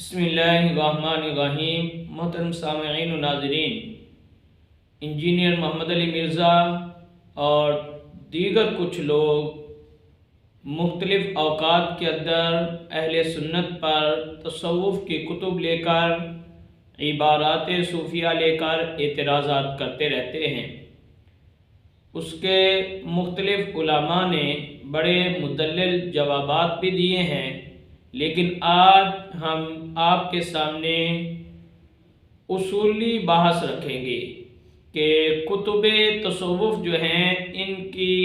بسم اللہ الرحمن الرحیم۔ محترم سامعین و ناظرین، انجینئر محمد علی مرزا اور دیگر کچھ لوگ مختلف اوقات کے اندر اہل سنت پر تصوف کی کتب لے کر، عبارات صوفیہ لے کر اعتراضات کرتے رہتے ہیں۔ اس کے مختلف علماء نے بڑے مدلل جوابات بھی دیے ہیں، لیکن آج ہم آپ کے سامنے اصولی بحث رکھیں گے کہ کتب تصوف جو ہیں ان کی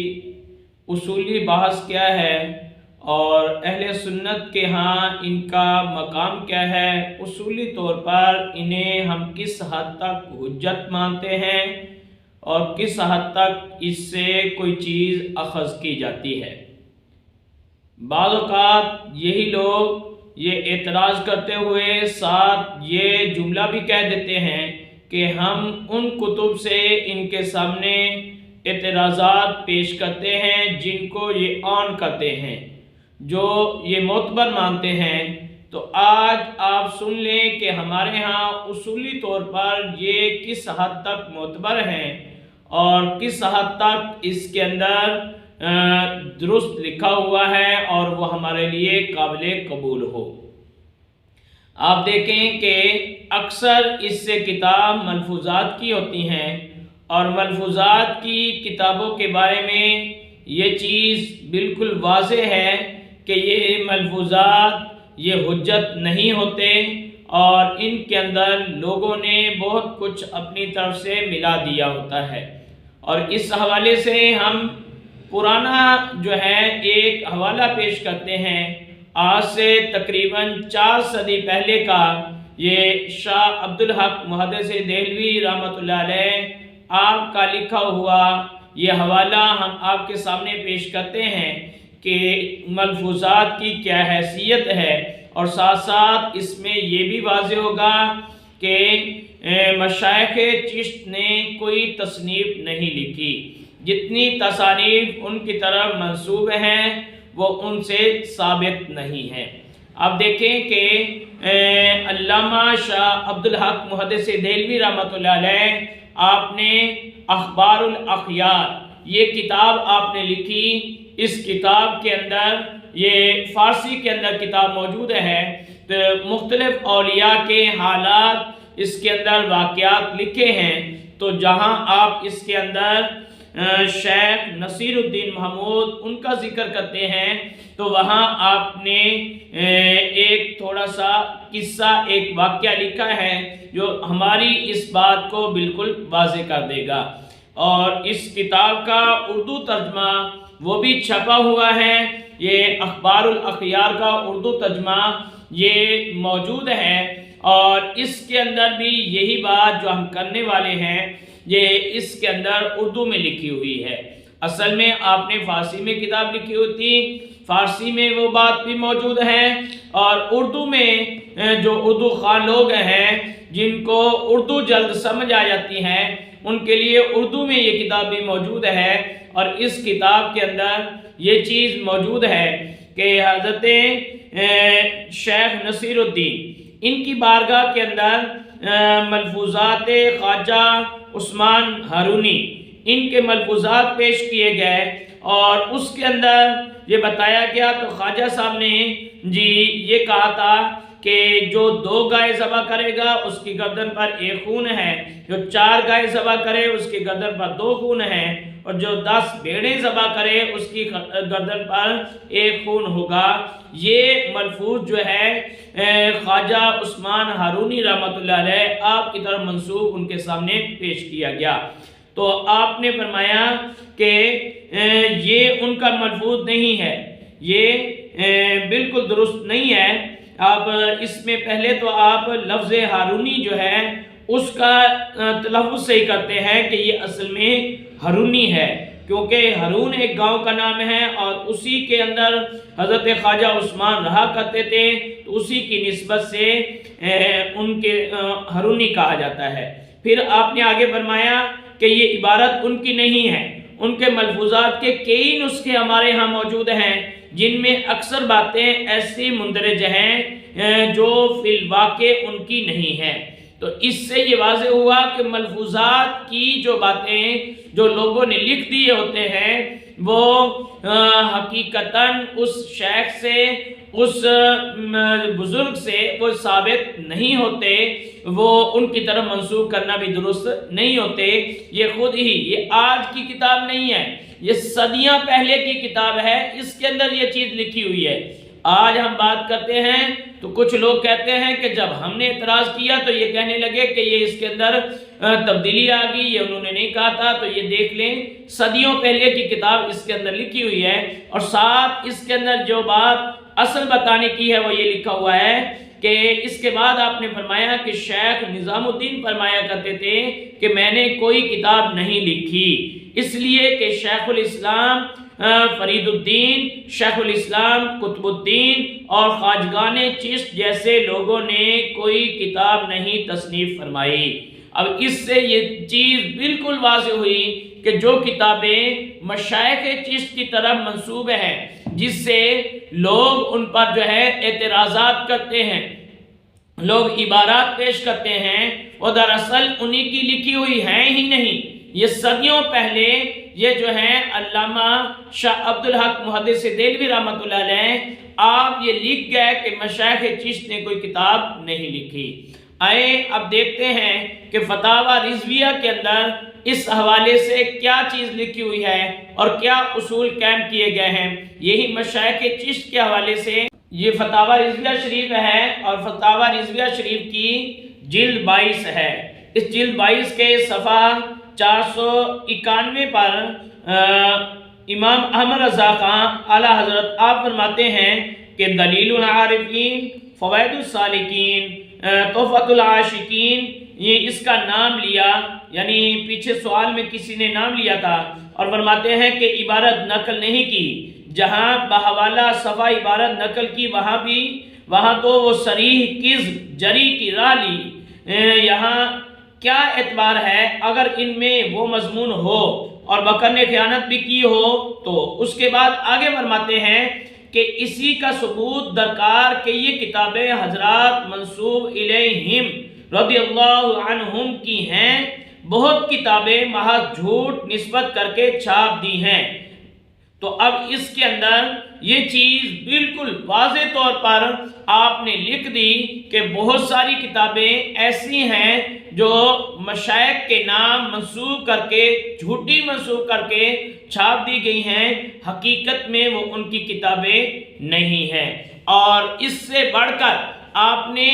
اصولی بحث کیا ہے اور اہل سنت کے ہاں ان کا مقام کیا ہے۔ اصولی طور پر انہیں ہم کس حد تک حجت مانتے ہیں اور کس حد تک اس سے کوئی چیز اخذ کی جاتی ہے۔ بعض اوقات یہی لوگ یہ اعتراض کرتے ہوئے ساتھ یہ جملہ بھی کہہ دیتے ہیں کہ ہم ان کتب سے ان کے سامنے اعتراضات پیش کرتے ہیں جن کو یہ آن کرتے ہیں، جو یہ معتبر مانتے ہیں۔ تو آج آپ سن لیں کہ ہمارے ہاں اصولی طور پر یہ کس حد تک معتبر ہیں اور کس حد تک اس کے اندر درست لکھا ہوا ہے اور وہ ہمارے لیے قابل قبول ہو۔ آپ دیکھیں کہ اکثر اس سے کتاب ملفوظات کی ہوتی ہیں اور ملفوظات کی کتابوں کے بارے میں یہ چیز بالکل واضح ہے کہ یہ ملفوظات یہ حجت نہیں ہوتے اور ان کے اندر لوگوں نے بہت کچھ اپنی طرف سے ملا دیا ہوتا ہے۔ اور اس حوالے سے ہم پرانا جو ہے ایک حوالہ پیش کرتے ہیں، آج سے تقریباً 4 صدی پہلے کا، یہ شاہ عبدالحق محدث دہلوی رحمۃ اللہ علیہ آپ کا لکھا ہوا یہ حوالہ ہم آپ کے سامنے پیش کرتے ہیں کہ ملفوظات کی کیا حیثیت ہے، اور ساتھ ساتھ اس میں یہ بھی واضح ہوگا کہ مشائخ چشت نے کوئی تصنیف نہیں لکھی، جتنی تصانیف ان کی طرف منسوب ہیں وہ ان سے ثابت نہیں ہے۔ اب دیکھیں کہ علامہ شاہ عبدالحق محدث دہلوی رحمۃ اللہ علیہ آپ نے اخبار الاخیار یہ کتاب آپ نے لکھی۔ اس کتاب کے اندر یہ فارسی کے اندر کتاب موجود ہے، تو مختلف اولیاء کے حالات اس کے اندر واقعات لکھے ہیں۔ تو جہاں آپ اس کے اندر شیخ نصیر الدین محمود ان کا ذکر کرتے ہیں، تو وہاں آپ نے ایک تھوڑا سا قصہ ایک واقعہ لکھا ہے جو ہماری اس بات کو بالکل واضح کر دے گا، اور اس کتاب کا اردو ترجمہ وہ بھی چھپا ہوا ہے۔ یہ اخبار الاخیار کا اردو ترجمہ یہ موجود ہے، اور اس کے اندر بھی یہی بات جو ہم کرنے والے ہیں یہ اس کے اندر اردو میں لکھی ہوئی ہے۔ اصل میں آپ نے فارسی میں کتاب لکھی ہوتی، فارسی میں وہ بات بھی موجود ہے، اور اردو میں جو اردو خوان لوگ ہیں جن کو اردو جلد سمجھ آ جاتی ہے ان کے لیے اردو میں یہ کتاب بھی موجود ہے۔ اور اس کتاب کے اندر یہ چیز موجود ہے کہ حضرت شیخ نصیر الدین ان کی بارگاہ کے اندر ملفوظات خواجہ عثمان ہارونی ان کے ملفوظات پیش کیے گئے، اور اس کے اندر یہ بتایا گیا، تو خواجہ صاحب نے جی یہ کہا تھا کہ جو 2 گائے ذبح کرے گا اس کی گردن پر 1 خون ہے، جو 4 گائے ذبح کرے اس کی گردن پر 2 خون ہے، اور جو 10 بھیڑیں ذبح کرے اس کی گردن پر 1 خون ہوگا۔ یہ ملفوظ جو ہے خواجہ عثمان ہارونی رحمۃ اللہ علیہ آپ کی طرف منسوب ان کے سامنے پیش کیا گیا۔ تو آپ نے فرمایا کہ یہ ان کا ملفوظ نہیں ہے، یہ بالکل درست نہیں ہے۔ آپ اس میں پہلے تو آپ لفظ ہارونی جو ہے اس کا تلفظ صحیح کرتے ہیں کہ یہ اصل میں ہرونی ہے، کیونکہ ہرون ایک گاؤں کا نام ہے اور اسی کے اندر حضرت خواجہ عثمان رہا کرتے تھے، تو اسی کی نسبت سے ان کے ہرونی کہا جاتا ہے۔ پھر آپ نے آگے فرمایا کہ یہ عبارت ان کی نہیں ہے، ان کے ملفوظات کے کئی نسخے ہمارے ہاں موجود ہیں جن میں اکثر باتیں ایسی مندرج ہیں جو فی الواقع ان کی نہیں ہے۔ تو اس سے یہ واضح ہوا کہ ملفوظات کی جو باتیں جو لوگوں نے لکھ دیے ہوتے ہیں وہ حقیقتاً اس شیخ سے، اس بزرگ سے وہ ثابت نہیں ہوتے، وہ ان کی طرف منسوب کرنا بھی درست نہیں ہوتے۔ یہ خود ہی یہ آج کی کتاب نہیں ہے، یہ صدیاں پہلے کی کتاب ہے، اس کے اندر یہ چیز لکھی ہوئی ہے۔ آج ہم بات کرتے ہیں تو کچھ لوگ کہتے ہیں کہ جب ہم نے اعتراض کیا تو یہ کہنے لگے کہ یہ اس کے اندر تبدیلی آ گئی، یہ انہوں نے نہیں کہا تھا۔ تو یہ دیکھ لیں صدیوں پہلے کی کتاب اس کے اندر لکھی ہوئی ہے، اور ساتھ اس کے اندر جو بات اصل بتانے کی ہے وہ یہ لکھا ہوا ہے کہ اس کے بعد آپ نے فرمایا کہ شیخ نظام الدین فرمایا کرتے تھے کہ میں نے کوئی کتاب نہیں لکھی، اس لیے کہ شیخ الاسلام فرید الدین، شیخ الاسلام قطب الدین اور خواجگان چشت جیسے لوگوں نے کوئی کتاب نہیں تصنیف فرمائی۔ اب اس سے یہ چیز بالکل واضح ہوئی کہ جو کتابیں مشائخ چشت کی طرف منسوب ہیں، جس سے لوگ ان پر جو ہے اعتراضات کرتے ہیں، لوگ عبارات پیش کرتے ہیں، وہ دراصل انہی کی لکھی ہوئی ہیں ہی نہیں۔ یہ صدیوں پہلے یہ جو ہے علامہ شاہ عبدالحق محدث دہلوی رحمۃ اللہ علیہ آپ یہ لکھ گئے کہ مشائخ چشت نے کوئی کتاب نہیں لکھی۔ آئے اب دیکھتے ہیں کہ فتاوی رضویہ کے اندر اس حوالے سے کیا چیز لکھی ہوئی ہے اور کیا اصول قائم کیے گئے ہیں۔ یہی مشائخ چشت کے حوالے سے یہ فتاوی رضویہ شریف ہے، اور فتاوی رضویہ شریف کی جلد 22 ہے۔ اس جلد 22 کے صفحہ 491 پر امام احمد رضا خان اعلیٰ حضرت آپ فرماتے ہیں کہ دلیل العارفین، فوائد السالکین، تحفۃ العاشقین، یہ اس کا نام لیا، یعنی پیچھے سوال میں کسی نے نام لیا تھا، اور فرماتے ہیں کہ عبارت نقل نہیں کی، جہاں بحوالہ صفحہ عبارت نقل کی وہاں تو وہ صریح کذب جری کی راہ لی۔ یہاں کیا اعتبار ہے اگر ان میں وہ مضمون ہو اور بکر نے خیانت بھی کی ہو تو؟ اس کے بعد آگے فرماتے ہیں کہ اسی کا ثبوت درکار کہ یہ کتابیں حضرات منسوب الیہم رضی اللہ عنہم کی ہیں، بہت کتابیں محض جھوٹ نسبت کر کے چھاپ دی ہیں۔ تو اب اس کے اندر یہ چیز بالکل واضح طور پر آپ نے لکھ دی کہ بہت ساری کتابیں ایسی ہیں جو مشائخ کے نام منسوب کر کے، جھوٹی منسوب کر کے چھاپ دی گئی ہیں، حقیقت میں وہ ان کی کتابیں نہیں ہیں۔ اور اس سے بڑھ کر آپ نے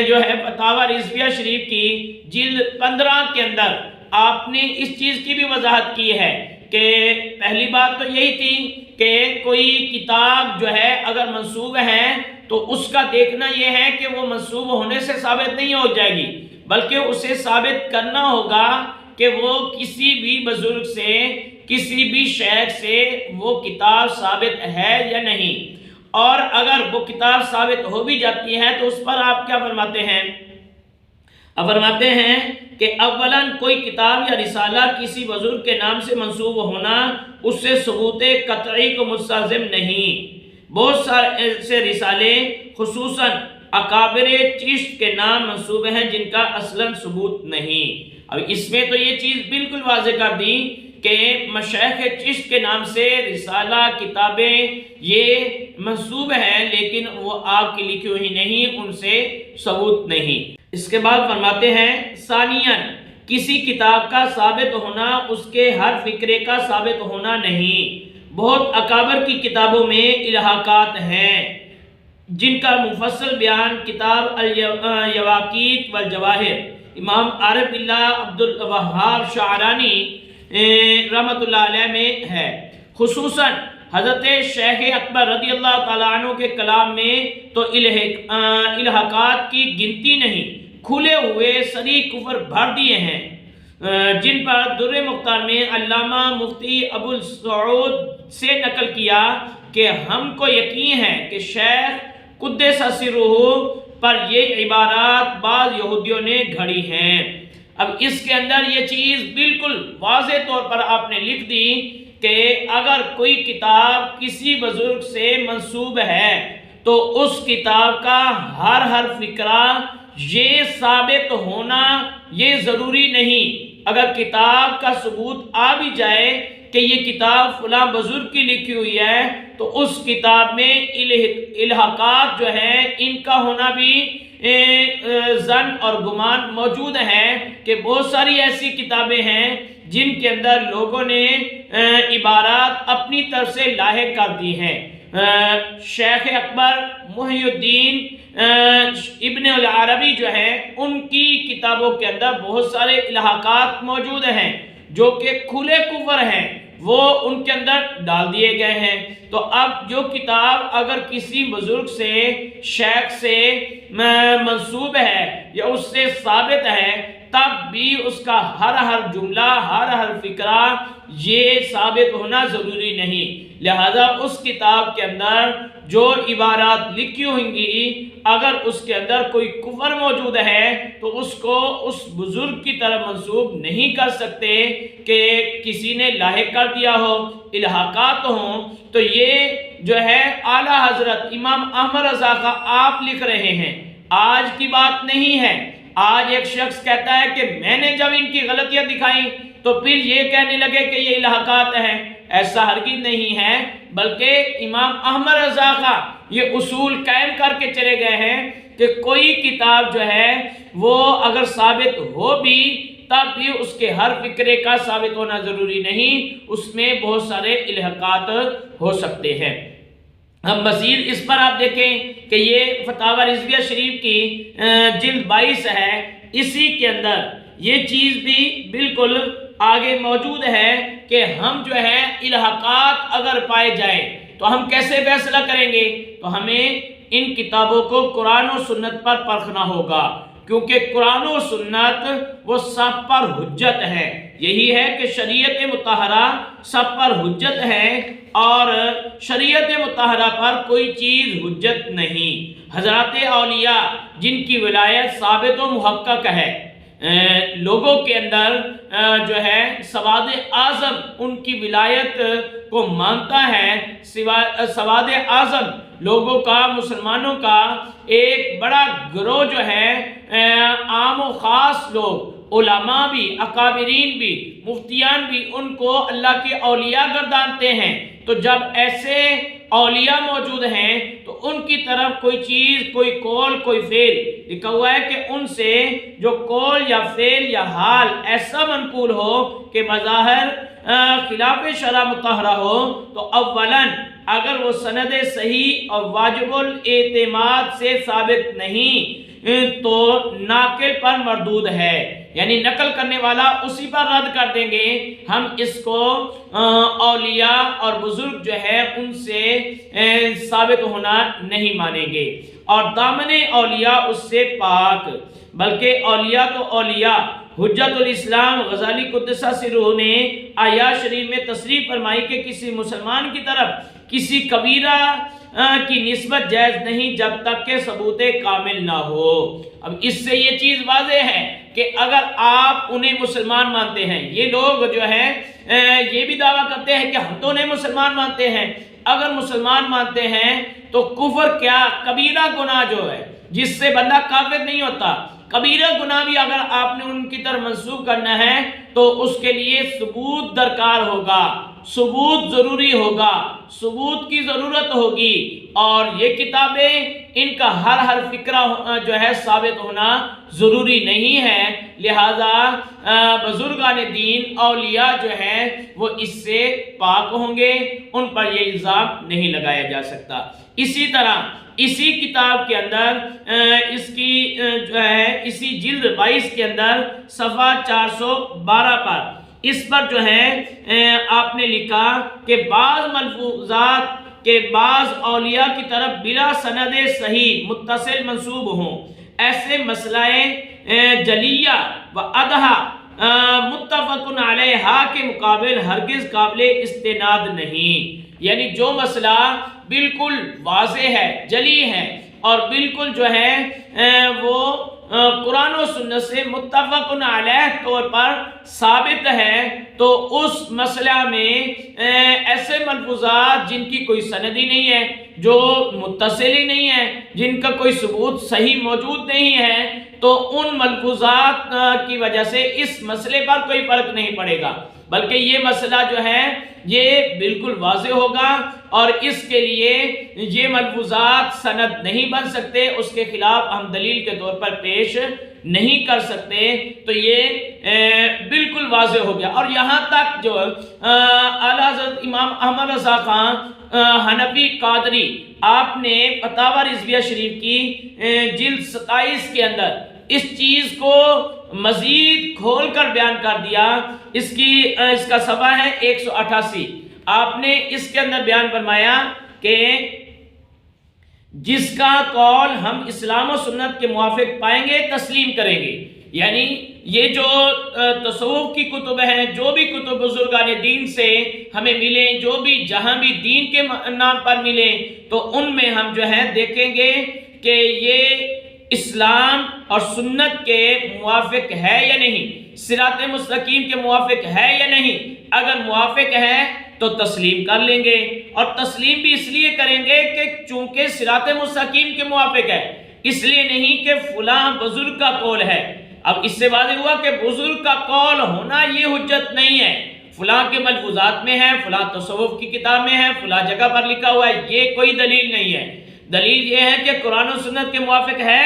جو ہے فتاوی رضویہ شریف کی جلد 15 کے اندر آپ نے اس چیز کی بھی وضاحت کی ہے کہ پہلی بات تو یہی تھی کہ کوئی کتاب جو ہے اگر منسوب ہے تو اس کا دیکھنا یہ ہے کہ وہ منسوب ہونے سے ثابت نہیں ہو جائے گی، بلکہ اسے ثابت کرنا ہوگا کہ وہ کسی بھی بزرگ سے، کسی بھی شیخ سے وہ کتاب ثابت ہے یا نہیں۔ اور اگر وہ کتاب ثابت ہو بھی جاتی ہے تو اس پر آپ کیا فرماتے ہیں؟ اب فرماتے ہیں کہ اولاً کوئی کتاب یا رسالہ کسی بزرگ کے نام سے منسوب ہونا اس سے ثبوت قطعی کو مستلزم نہیں۔ بہت سارے ایسے رسالے خصوصاً اکابر چشت کے نام منسوب ہیں جن کا اصلاً ثبوت نہیں۔ اب اس میں تو یہ چیز بالکل واضح کر دی کہ مشائخ چشت کے نام سے رسالہ، کتابیں یہ منسوب ہیں، لیکن وہ آپ کی لکھی ہوئی نہیں، ان سے ثبوت نہیں۔ اس کے بعد فرماتے ہیں ثانیاً کسی کتاب کا ثابت ہونا اس کے ہر فکرے کا ثابت ہونا نہیں۔ بہت اکابر کی کتابوں میں الحاقات ہیں جن کا مفصل بیان کتاب الیواقیت والجواہر امام عارف اللہ عبد الوہاب شعرانی رحمۃ اللہ علیہ میں ہے۔ خصوصاً حضرت شیخ اکبر رضی اللہ تعالیٰ عنہ کے کلام میں تو الحاقات کی گنتی نہیں، کھلے ہوئے صریح کفر بھر دیے ہیں، جن پر در مختار میں علامہ مفتی ابو السعود سے نقل کیا کہ ہم کو یقین ہے کہ شیخ قدس سرہ پر یہ عبارات بعض یہودیوں نے گھڑی ہیں۔ اب اس کے اندر یہ چیز بالکل واضح طور پر آپ نے لکھ دی کہ اگر کوئی کتاب کسی بزرگ سے منسوب ہے تو اس کتاب کا ہر فقرہ یہ ثابت ہونا یہ ضروری نہیں۔ اگر کتاب کا ثبوت آ بھی جائے کہ یہ کتاب فلاں بزرگ کی لکھی ہوئی ہے، تو اس کتاب میں الحاقات جو ہیں ان کا ہونا بھی ظن اور گمان موجود ہے کہ بہت ساری ایسی کتابیں ہیں جن کے اندر لوگوں نے عبارات اپنی طرف سے لاحق کر دی ہیں۔ شیخ اکبر محی الدین ابن العربی جو ہیں ان کی کتابوں کے اندر بہت سارے الحاقات موجود ہیں جو کہ کھلے کفر ہیں، وہ ان کے اندر ڈال دیے گئے ہیں۔ تو اب جو کتاب اگر کسی بزرگ سے، شیخ سے منسوب ہے یا اس سے ثابت ہے، تب بھی اس کا ہر جملہ، ہر فقرہ یہ ثابت ہونا ضروری نہیں۔ لہذا اس کتاب کے اندر جو عبارات لکھی ہوں گی، اگر اس کے اندر کوئی کفر موجود ہے تو اس کو اس بزرگ کی طرف منسوب نہیں کر سکتے کہ کسی نے لاحق کر دیا ہو، الحاقات ہوں۔ تو یہ جو ہے اعلیٰ حضرت امام احمد رضا کا آپ لکھ رہے ہیں، آج کی بات نہیں ہے۔ آج ایک شخص کہتا ہے کہ میں نے جب ان کی غلطیاں دکھائیں تو پھر یہ کہنے لگے کہ یہ الحاقات ہیں، ایسا ہرگز نہیں ہے، بلکہ امام احمد رضا کا یہ اصول قائم کر کے چلے گئے ہیں کہ کوئی کتاب جو ہے وہ اگر ثابت ہو بھی تب بھی اس کے ہر فقرے کا ثابت ہونا ضروری نہیں، اس میں بہت سارے الحاقات ہو سکتے ہیں۔ ہم مزید اس پر آپ دیکھیں کہ یہ فتاوی رضویہ شریف کی جلد 22 ہے، اسی کے اندر یہ چیز بھی بالکل آگے موجود ہے کہ ہم جو ہے الحاقات اگر پائے جائیں تو ہم کیسے فیصلہ کریں گے؟ تو ہمیں ان کتابوں کو قرآن و سنت پر پرکھنا ہوگا، کیونکہ قرآن و سنت وہ سب پر حجت ہے۔ یہی ہے کہ شریعت مطہرہ سب پر حجت ہے اور شریعت مطہرہ پر کوئی چیز حجت نہیں۔ حضرات اولیاء جن کی ولایت ثابت و محقق ہے، لوگوں کے اندر جو ہے سواد اعظم ان کی ولایت کو مانتا ہے۔ سواد اعظم لوگوں کا، مسلمانوں کا ایک بڑا گروہ جو ہے، عام و خاص لوگ، علماء بھی، اکابرین بھی، مفتیان بھی ان کو اللہ کے اولیاء گردانتے ہیں۔ تو جب ایسے اولیاء موجود ہیں تو ان کی طرف کوئی چیز، کوئی قول، کوئی فعل لکھا ہوا ہے کہ ان سے جو قول یا فعل یا حال ایسا منقول ہو کہ بظاہر خلاف شرع مطہرہ ہو، تو اولاً اگر وہ سند صحیح اور واجب الاعتماد سے ثابت نہیں تو ناقل پر مردود ہے، یعنی نقل کرنے والا اسی پر رد کر دیں گے۔ ہم اس کو اولیاء اور بزرگ جو ہے ان سے ثابت ہونا نہیں مانیں گے، اور دامن اولیاء اس سے پاک، بلکہ اولیاء تو اولیاء۔ حجت الاسلام غزالی قدس سرہ نے آیات شریف میں تصریح فرمائی کہ کسی مسلمان کی طرف کسی کبیرہ کی نسبت جائز نہیں جب تک کہ ثبوت کامل نہ ہو۔ اب اس سے یہ چیز واضح ہے کہ اگر آپ انہیں مسلمان مانتے ہیں، یہ لوگ جو ہے یہ بھی دعویٰ کرتے ہیں کہ ہم تو انہیں مسلمان مانتے ہیں، اگر مسلمان مانتے ہیں تو کفر کیا، کبیرہ گناہ جو ہے جس سے بندہ کافر نہیں ہوتا، کبیرہ گناہ بھی اگر آپ نے ان کی طرف منسوب کرنا ہے تو اس کے لیے ثبوت درکار ہوگا، ثبوت ضروری ہوگا، ثبوت کی ضرورت ہوگی، اور یہ کتابیں ان کا ہر فقرہ جو ہے ثابت ہونا ضروری نہیں ہے۔ لہذا بزرگان دین، اولیاء جو ہے وہ اس سے پاک ہوں گے، ان پر یہ الزام نہیں لگایا جا سکتا۔ اسی طرح اسی کتاب کے اندر اس کی جو ہے اسی جلد 22 کے اندر صفحہ 412 پر اس پر جو ہے آپ نے لکھا کہ بعض ملفوظات کے بعض اولیاء کی طرف بلا سند صحیح متصل منسوب ہوں، ایسے مسئلہ جلیہ و ادھا متفق علیہا کے مقابل ہرگز قابل استناد نہیں۔ یعنی جو مسئلہ بالکل واضح ہے، جلی ہے، اور بالکل جو ہے وہ قرآن و سنت سے متفق علیہ طور پر ثابت ہے، تو تو اس مسئلہ میں ایسے ملفوظات جن کی کوئی سند ہی نہیں ہے، جو متصل ہی نہیں ہے، جن کا کوئی ثبوت صحیح موجود نہیں ہے، تو ان ملفوظات کی وجہ سے اس مسئلے پر کوئی فرق نہیں پڑے گا، بلکہ یہ مسئلہ جو ہے یہ بالکل واضح ہوگا، اور اس کے لیے یہ ملفوظات سند نہیں بن سکتے، اس کے خلاف ہم دلیل کے طور پر پیش نہیں کر سکتے، تو یہ بالکل واضح ہو گیا۔ اور یہاں تک جو اعلیٰ حضرت امام احمد رضا خان حنفی قادری، آپ نے فتاوی رضویہ شریف کی جلد 27 کے اندر اس چیز کو مزید کھول کر بیان کر دیا۔ اس کا صفحہ ہے 188۔ آپ نے اس کے اندر بیان فرمایا کہ جس کا قول ہم اسلام و سنت کے موافق پائیں گے تسلیم کریں گے، یعنی یہ جو تصوف کی کتب ہیں، جو بھی کتب بزرگان دین سے ہمیں ملیں، جو بھی جہاں بھی دین کے نام پر ملیں، تو ان میں ہم جو ہے دیکھیں گے کہ یہ اسلام اور سنت کے موافق ہے یا نہیں، صراط مستقیم کے موافق ہے یا نہیں۔ اگر موافق ہے تو تسلیم کر لیں گے، اور تسلیم بھی اس لیے کریں گے کہ چونکہ صراط مستقیم کے موافق ہے، اس لیے نہیں کہ فلاں بزرگ کا قول ہے۔ اب اس سے واضح ہوا کہ بزرگ کا قول ہونا یہ حجت نہیں ہے، فلاں کے ملفوظات میں ہے، فلاں تصوف کی کتاب میں ہے، فلاں جگہ پر لکھا ہوا ہے، یہ کوئی دلیل نہیں ہے۔ دلیل یہ ہے کہ قرآن و سنت کے موافق ہے،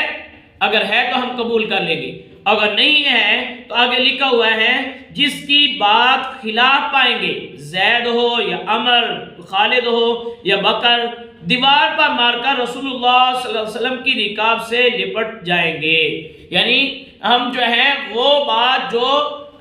اگر ہے تو ہم قبول کر لیں گے، اگر نہیں ہے تو آگے لکھا ہوا ہے جس کی بات خلاف پائیں گے، زید ہو یا عمر، خالد ہو یا بکر، دیوار پر مار کر رسول اللہ صلی اللہ علیہ وسلم کی رکاب سے لپٹ جائیں گے۔ یعنی ہم جو ہے وہ بات جو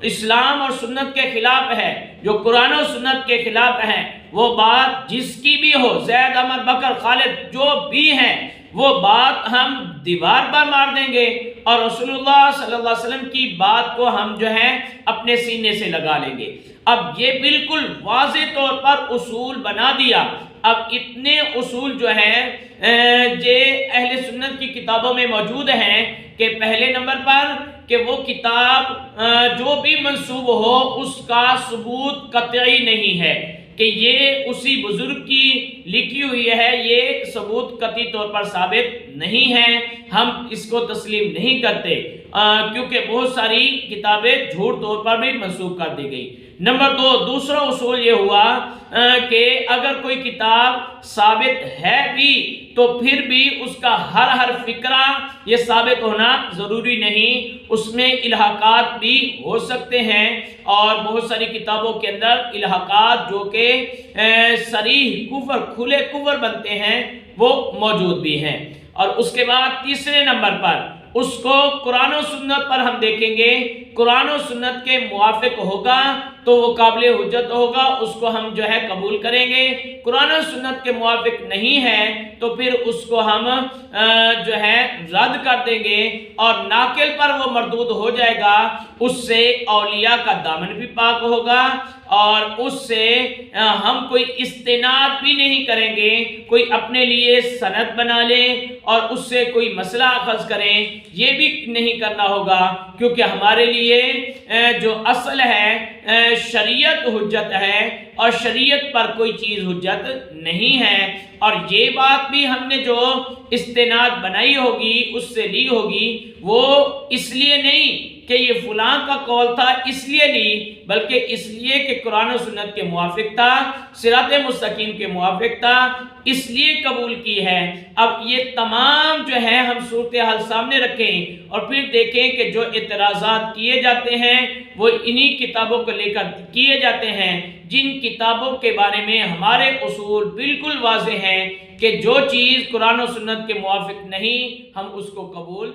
اسلام اور سنت کے خلاف ہے، جو قرآن و سنت کے خلاف ہے، وہ بات جس کی بھی ہو، زید، عمر، بکر، خالد جو بھی ہیں، وہ بات ہم دیوار پر مار دیں گے، اور رسول اللہ صلی اللہ علیہ وسلم کی بات کو ہم جو ہے اپنے سینے سے لگا لیں گے۔ اب یہ بالکل واضح طور پر اصول بنا دیا۔ اب اتنے اصول جو ہیں یہ اہل سنت کی کتابوں میں موجود ہیں کہ پہلے نمبر پر کہ وہ کتاب جو بھی منسوب ہو اس کا ثبوت قطعی نہیں ہے، کہ یہ اسی بزرگ کی لکھی ہوئی ہے، یہ ثبوت قطعی طور پر ثابت نہیں ہے، ہم اس کو تسلیم نہیں کرتے، کیونکہ بہت ساری کتابیں جھوٹ طور پر بھی منسوب کر دی گئی۔ نمبر 2، دوسرا اصول یہ ہوا کہ اگر کوئی کتاب ثابت ہے بھی تو پھر بھی اس کا ہر فقرہ یہ ثابت ہونا ضروری نہیں، اس میں الحاقات بھی ہو سکتے ہیں، اور بہت ساری کتابوں کے اندر الحاقات جو کہ صریح کفر، کھلے کفر بنتے ہیں، وہ موجود بھی ہیں۔ اور اس کے بعد تیسرے نمبر پر اس کو قرآن و سنت پر ہم دیکھیں گے، قرآن و سنت کے موافق ہوگا تو وہ قابل حجت ہوگا، اس کو ہم جو ہے قبول کریں گے۔ قرآن و سنت کے موافق نہیں ہے تو پھر اس کو ہم جو ہے رد کر دیں گے، اور ناقل پر وہ مردود ہو جائے گا۔ اس سے اولیاء کا دامن بھی پاک ہوگا، اور اس سے ہم کوئی استناد بھی نہیں کریں گے، کوئی اپنے لیے سند بنا لیں اور اس سے کوئی مسئلہ اخذ کریں، یہ بھی نہیں کرنا ہوگا، کیونکہ ہمارے لیے جو اصل ہے شریعت حجت ہے، اور شریعت پر کوئی چیز حجت نہیں ہے۔ اور یہ بات بھی ہم نے جو استناد بنائی ہوگی، اس سے لی ہوگی، وہ اس لیے نہیں کہ یہ فلاں کا قول تھا اس لیے لی، بلکہ اس لیے کہ قرآن و سنت کے موافق تھا، صراط مستقیم کے موافق تھا، اس لیے قبول کی ہے۔ اب یہ تمام جو ہے ہم صورتحال سامنے رکھیں اور پھر دیکھیں کہ جو اعتراضات کیے جاتے ہیں وہ انہی کتابوں کو لے کر کیے جاتے ہیں، جن کتابوں کے بارے میں ہمارے اصول بالکل واضح ہیں کہ جو چیز قرآن و سنت کے موافق نہیں، ہم اس کو قبول